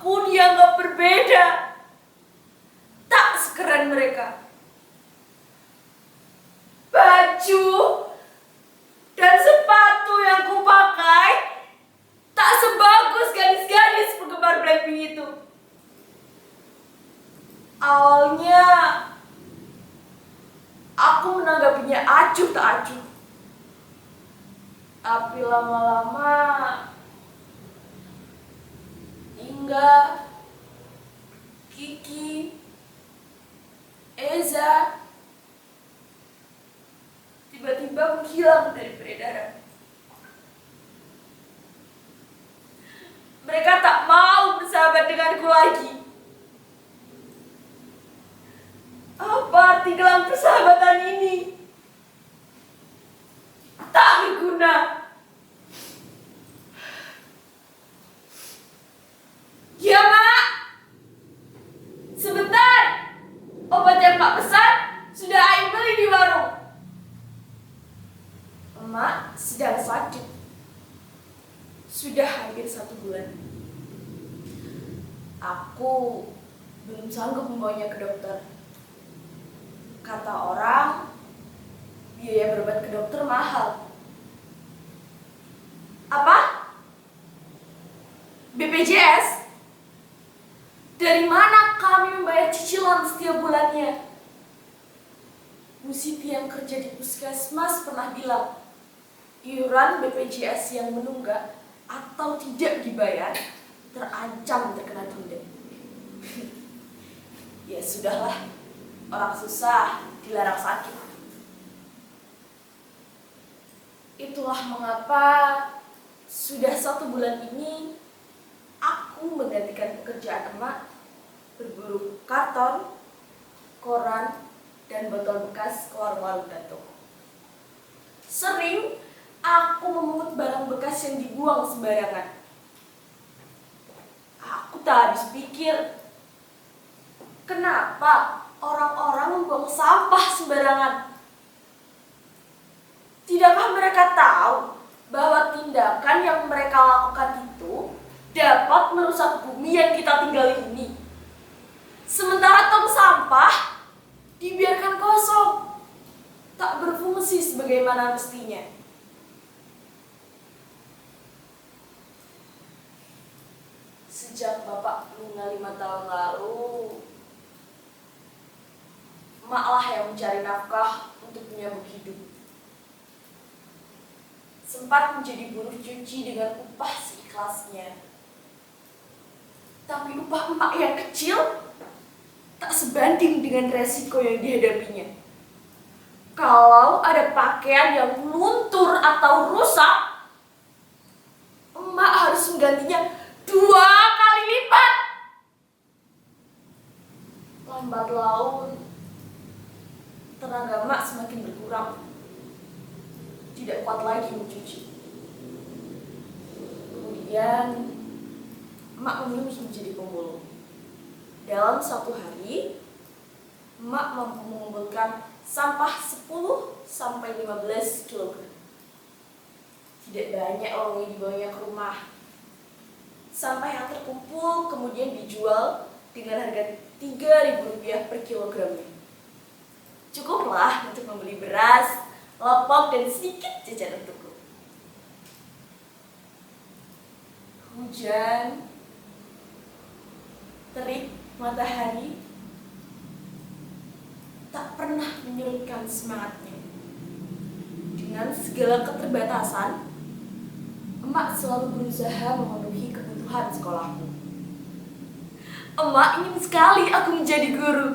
pun dianggap berbeda. Tak sekeren mereka. Baju dan sepatu yang kupakai tak sebagus gadis-gadis penggemar Blackpink itu. Awalnya aku menanggapinya acuh tak acuh. Tapi lama-lama Inga, Kiki, Eza tiba-tiba menghilang dari peredaran. Mereka tak mau bersahabat denganku lagi. Apa arti gelang persahabatan ini? Tak berguna. Ya, Mak. Sebentar. Obat yang Mak pesan sudah Aing beli di warung. Emak sedang sakit. Sudah hampir 1 bulan. Aku belum sanggup membawanya ke dokter. Kata orang, biaya berobat ke dokter mahal. Apa? BPJS? Dari mana kami membayar cicilan setiap bulannya? Bu Siti yang kerja di puskesmas pernah bilang, iuran BPJS yang menunggak atau tidak dibayar terancam terkena tunda. Ya sudahlah, orang susah dilarang sakit. Itulah mengapa sudah 1 bulan ini aku menggantikan pekerjaan emak berburu karton, koran, dan botol bekas ke warung-warung dan toko. Sering aku memungut barang bekas yang dibuang sembarangan. Aku tak habis pikir, kenapa orang-orang membuang sampah sembarangan? Tidakkah mereka tahu bahwa tindakan yang mereka lakukan itu dapat merusak bumi yang kita tinggali ini? Sementara tong sampah dibiarkan kosong, tak berfungsi sebagaimana mestinya. Sejak Bapak meninggal 5 tahun lalu, emaklah yang mencari nafkah untuk menyambung hidup. Sempat menjadi buruh cuci dengan upah seikhlasnya. Tapi upah emak yang kecil tak sebanding dengan resiko yang dihadapinya. Kalau ada pakaian yang luntur atau rusak, emak harus menggantinya 2 kali lipat. Lambat laun, tenaga emak semakin berkurang. Tidak kuat lagi mencuci. Kemudian, emak memilih menjadi pemulung. Dalam 1 hari, emak mampu mengumpulkan sampah 10-15 kg. Tidak banyak uang yang dibawanya ke rumah. Sampah yang terkumpul kemudian dijual dengan harga Rp3.000 per kilogramnya. Cukuplah untuk membeli beras, lopok, dan sedikit jajan untukku. Hujan, terik, matahari tak pernah menyurutkan semangatnya. Dengan segala keterbatasan, emak selalu berusaha memenuhi kebutuhan sekolahku. Emak ingin sekali aku menjadi guru.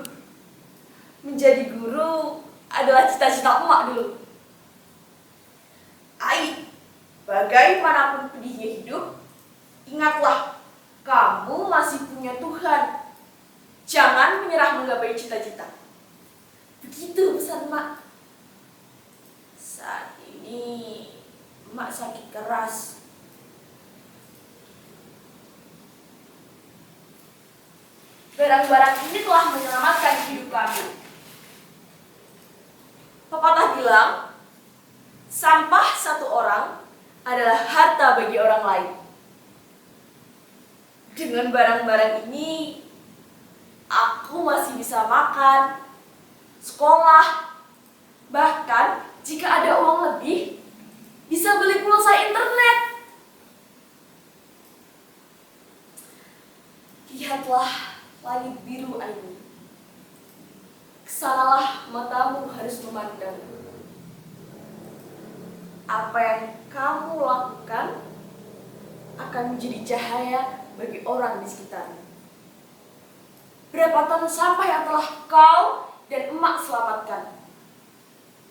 Menjadi guru adalah cita-cita emak dulu. Ai, bagaimanapun pedihnya hidup, ingatlah, kamu masih punya Tuhan. Jangan menyerah menggapai cita-cita. Begitu pesan emak. Saat ini emak sakit keras. Barang-barang ini telah menyelamatkan hidup kami. Pepatah bilang, sampah 1 orang adalah harta bagi orang lain. Dengan barang-barang ini, aku masih bisa makan, sekolah, bahkan jika ada uang lebih, bisa beli pulsa internet. Lihatlah langit biru ini. Kesanalah matamu harus memandang. Apa yang kamu lakukan akan menjadi cahaya bagi orang di sekitarmu. Berapa ton sampah yang telah kau dan emak selamatkan?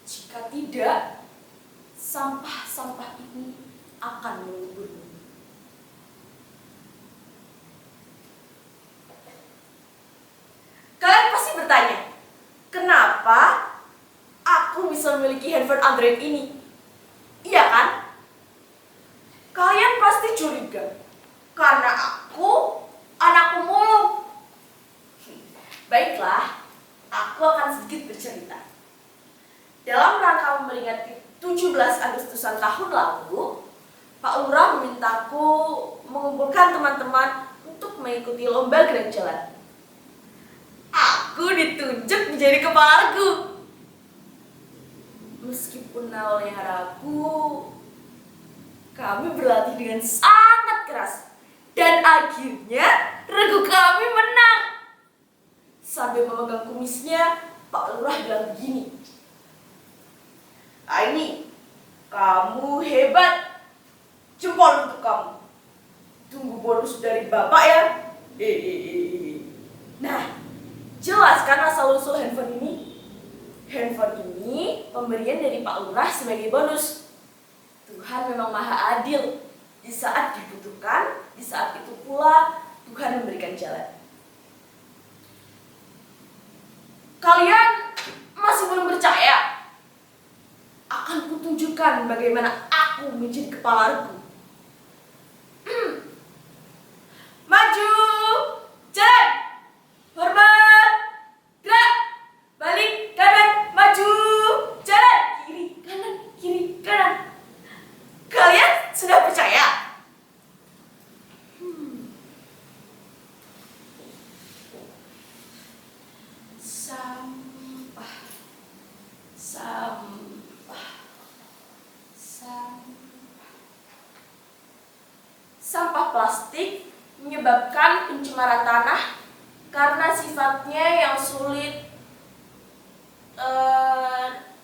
Jika tidak, sampah-sampah ini akan menguburmu. Kalian pasti bertanya, kenapa aku bisa memiliki handphone Android ini? Iya kan? Kalian pasti curiga, karena aku anak pemulung. Baiklah, aku akan sedikit bercerita. Dalam rangka memperingati 17 Agustusan tahun lalu, Pak Lurah memintaku mengumpulkan teman-teman untuk mengikuti lomba gerak jalan. Aku ditunjuk menjadi kepala regu. Meskipun awalnya ragu, kami berlatih dengan sangat keras. Dan akhirnya regu kami menang. Sambil memegang kumisnya, Pak Lurah bilang begini. Aini, kamu hebat. Jempol untuk kamu. Tunggu bonus dari Bapak ya. Nah, jelas kan asal-usul handphone ini? Handphone ini pemberian dari Pak Lurah sebagai bonus. Tuhan memang maha adil. Di saat dibutuhkan, di saat itu pula Tuhan memberikan jalan. Kalian masih belum percaya? Akan kutunjukkan bagaimana aku menjadi kepala regu. Maju, jalan, hormat, gerak, balik, kanan, maju, jalan, kiri, kanan. Kalian sudah percaya? Sampah plastik menyebabkan pencemaran tanah karena sifatnya yang sulit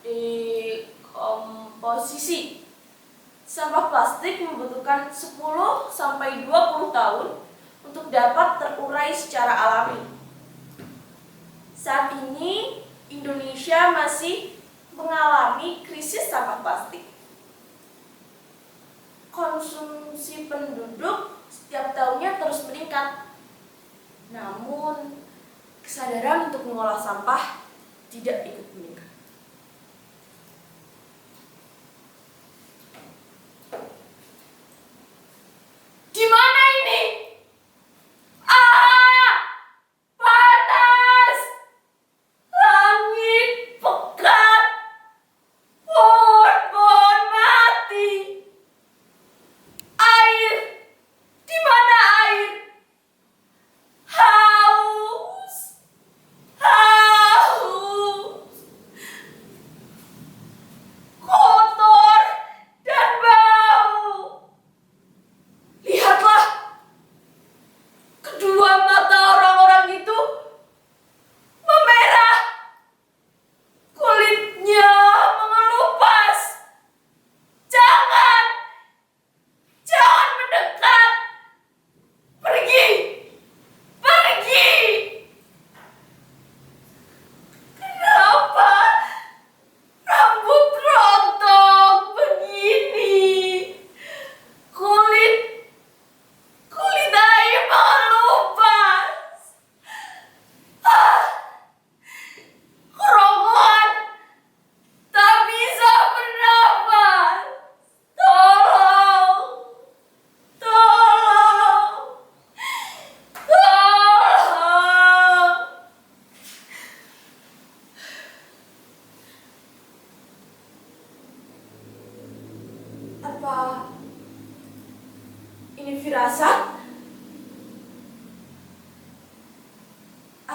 dekomposisi. Sampah plastik membutuhkan 10-20 tahun untuk dapat terurai secara alami. Saat ini, Indonesia masih mengalami krisis sampah plastik. Konsumsi penduduk setiap tahunnya terus meningkat. Namun, kesadaran untuk mengolah sampah tidak ikut meningkat. Di mana ini? Panas! Langit pekat! Pohon-pohon mati! Air! Di mana air? Haus! Haus!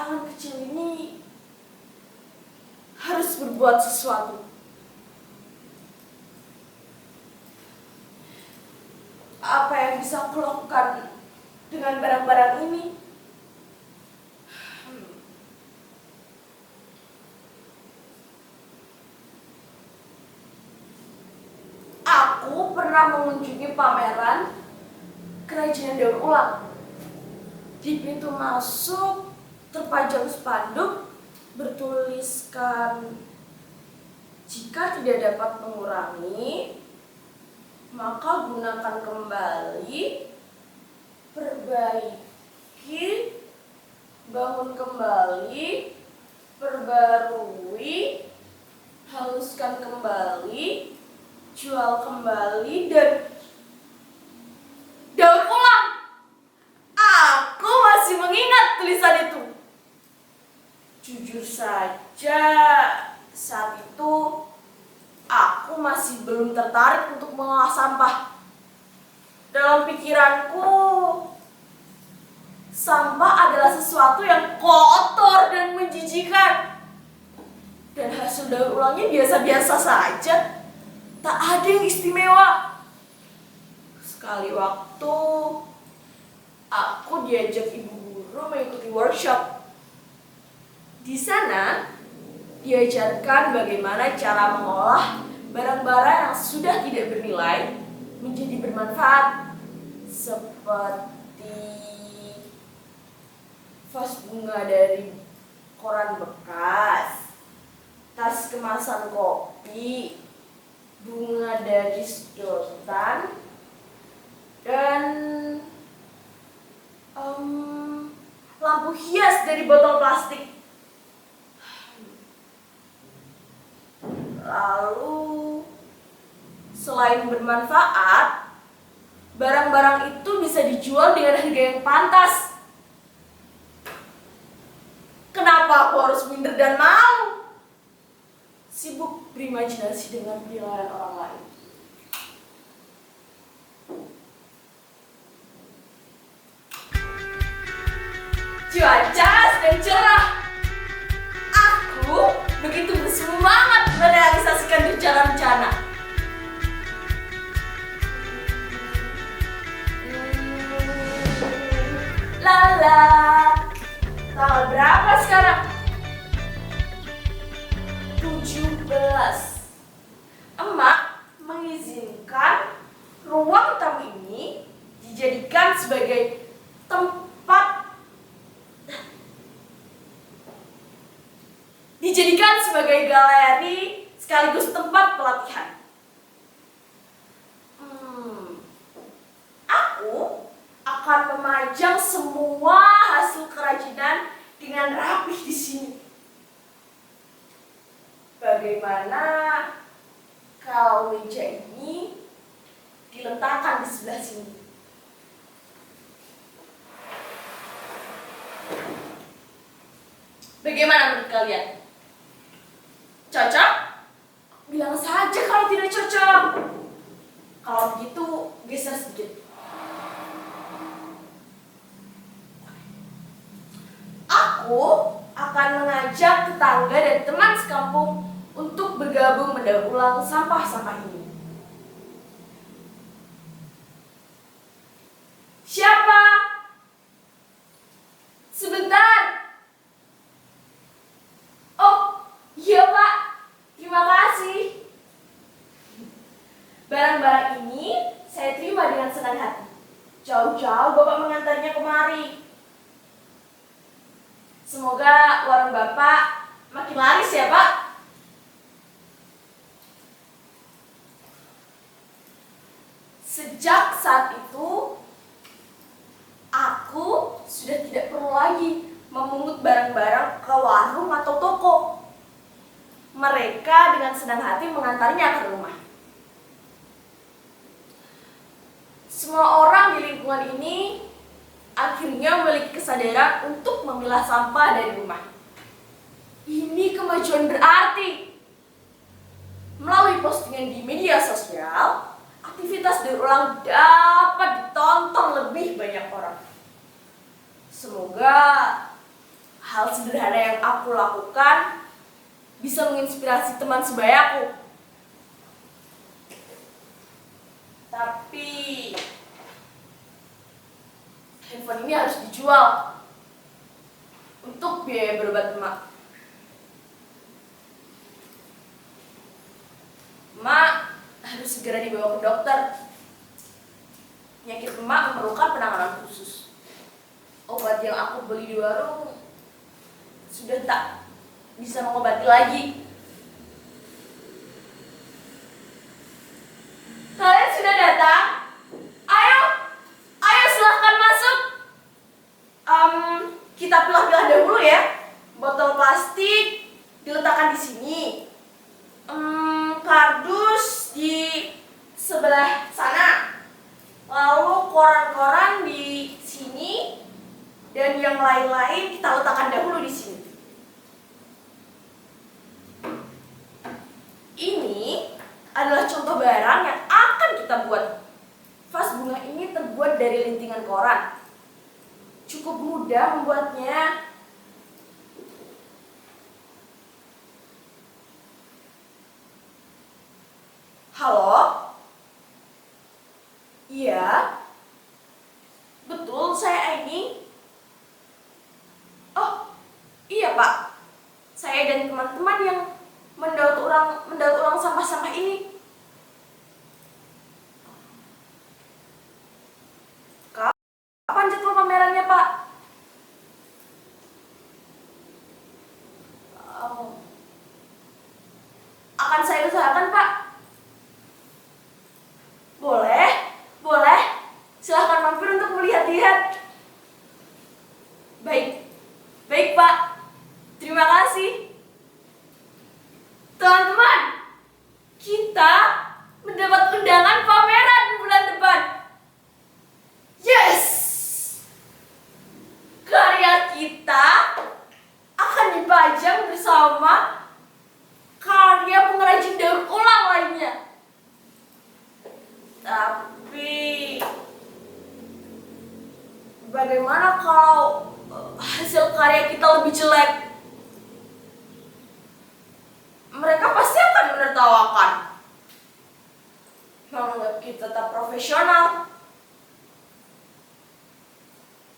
tangan kecil ini harus berbuat sesuatu. Apa yang bisa aku lakukan dengan barang-barang ini? Aku pernah mengunjungi pameran kerajinan daur ulang. Di pintu masuk terpajang spanduk bertuliskan, jika tidak dapat mengurangi, maka gunakan kembali, perbaiki, bangun kembali, perbarui, haluskan kembali, jual kembali, dan daur ulang. Aku masih mengingat tulisan itu. Jujur saja, saat itu aku masih belum tertarik untuk mengolah sampah. Dalam pikiranku, sampah adalah sesuatu yang kotor dan menjijikan. Dan hasil daur ulangnya biasa-biasa saja. Tak ada yang istimewa. Sekali waktu, aku diajak ibu guru mengikuti workshop. Di sana, diajarkan bagaimana cara mengolah barang-barang yang sudah tidak bernilai menjadi bermanfaat, seperti vas bunga dari koran bekas, tas kemasan kopi, bunga dari sedotan, dan lampu hias dari botol plastik. Lalu, selain bermanfaat, barang-barang itu bisa dijual dengan harga yang pantas. Kenapa aku harus minder dan malu? Sibuk berimajinasi dengan penilaian orang lain. Cuaca sedang cerah. Aku begitu bersemangat merealisasikan rencana-rencana. Lala, tanggal berapa sekarang? 17. Emak mengizinkan ruang tamu ini dijadikan sebagai galeri sekaligus tempat pelatihan. Aku akan memajang semua hasil kerajinan dengan rapih di sini. Bagaimana kalau meja ini diletakkan di sebelah sini? Bagaimana menurut kalian? Cocok? Bilang saja kalau tidak cocok. Kalau begitu, geser sedikit. Aku akan mengajak tetangga dan teman sekampung untuk bergabung mendaur ulang sampah-sampah ini. Siapa? Sebentar. Oh, iya Pak. Terima kasih. Barang-barang ini saya terima dengan senang hati. Jauh-jauh Bapak mengantarnya kemari. Semoga warung Bapak makin laris ya Pak. Sejak saat itu, aku sudah tidak perlu lagi memungut barang-barang ke warung atau toko. Mereka dengan senang hati mengantarnya ke rumah. Semua orang di lingkungan ini akhirnya memiliki kesadaran untuk memilah sampah dari rumah. Ini kemajuan berarti. Melalui postingan di media sosial, aktivitas daur ulang dapat ditonton lebih banyak orang. Semoga hal sederhana yang aku lakukan bisa menginspirasi teman sebayaku. Tapi handphone ini harus dijual untuk biaya berobat emak. Emak harus segera dibawa ke dokter. Penyakit emak memerlukan penanganan khusus. Obat yang aku beli di warung sudah tak bisa mengobati lagi. Kalian sudah datang? Ayo, ayo silahkan masuk. Kita pilah-pilah dahulu ya. Botol plastik diletakkan di sini. Kardus di sebelah sana. Lalu koran-koran di sini dan yang lain-lain kita letakkan dahulu di sini. Ini adalah contoh barang yang akan kita buat. Vas bunga ini terbuat dari lintingan koran. Cukup mudah membuatnya. Halo? Iya? Betul, saya Aini. Oh, iya Pak. Saya dan teman-teman yang mendaur ulang sampah-sampah ini. Kapan jadwal pamerannya, Pak? Akan saya usahakan, Pak. Boleh, boleh. Silahkan mampir untuk melihat-lihat. Baik, baik Pak. Terima kasih. Teman-teman, kita mendapat undangan pameran bulan depan. Yes! Karya kita akan dipajang bersama karya pengrajin daur ulang lainnya. Tapi bagaimana kalau hasil karya kita lebih jelek? Mereka pasti akan menertawakan. Menganggap kita tetap profesional.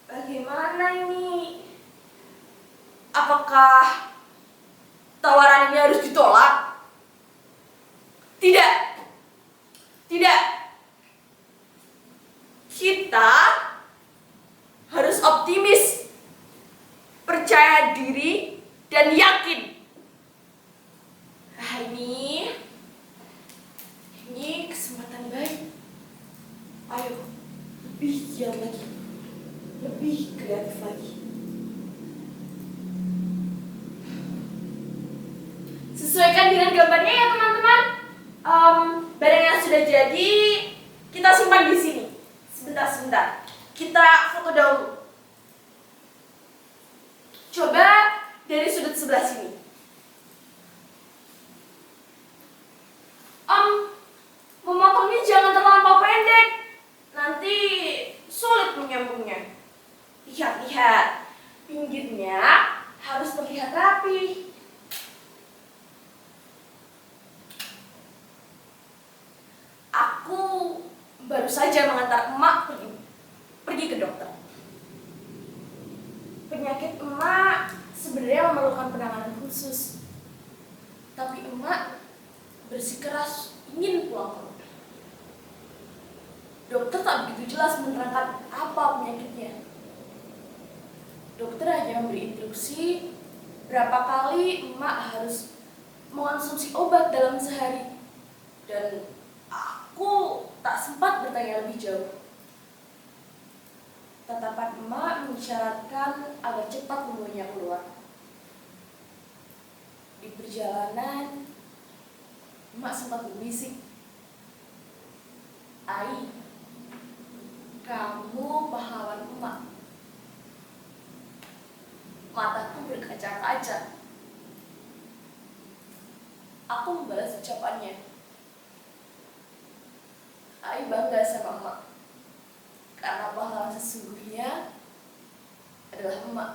Bagaimana ini? Apakah tawaran ini harus ditolak? Tidak. Tidak. Kita harus optimis, percaya diri, dan yakin. Nah, ini kesempatan baik. Ayo, lebih giat lagi, lebih kreatif lagi. Sesuaikan dengan gambarnya ya teman-teman. Barang yang sudah jadi kita simpan di sini. Sebentar. Kita foto dahulu. Coba dari sudut sebelah sini. Memotongnya jangan terlampau pendek. Nanti sulit menyambungnya. Lihat. Pinggirnya harus terlihat rapi. Aku baru saja mengantar emak pergi ke dokter. Penyakit emak sebenarnya memerlukan penanganan khusus. Tapi emak bersikeras ingin pulang ke rumah. Dokter tak begitu jelas menerangkan apa penyakitnya. Dokter hanya memberi instruksi berapa kali emak harus mengonsumsi obat dalam sehari. Dan aku tak sempat bertanya lebih jauh. Tatapan emak mengisyaratkan agar cepat membuangnya keluar. Di perjalanan, emak sempat berbisik, "Ai, kamu pahlawan emak." Mataku berkaca-kaca. Aku membalas ucapannya. Ai bangga sama emak. Karena pahlawan sesungguhnya adalah emak.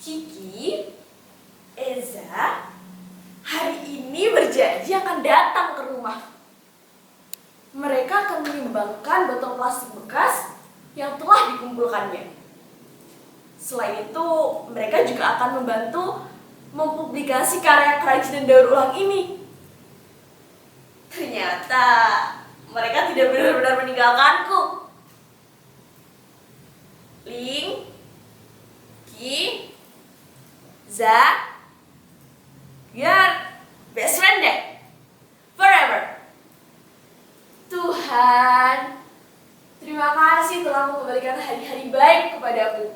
Kiki, Eza, hari ini berjanji akan datang ke rumah. Mereka akan menimbangkan botol plastik bekas yang telah dikumpulkannya. Selain itu, mereka juga akan membantu mempublikasi karya kerajinan daur ulang ini. Ternyata mereka tidak benar-benar meninggalkanku. Ling, Ki, Za, biar best friend deh, forever. Tuhan, terima kasih telah mengembalikan hari-hari baik kepadaku.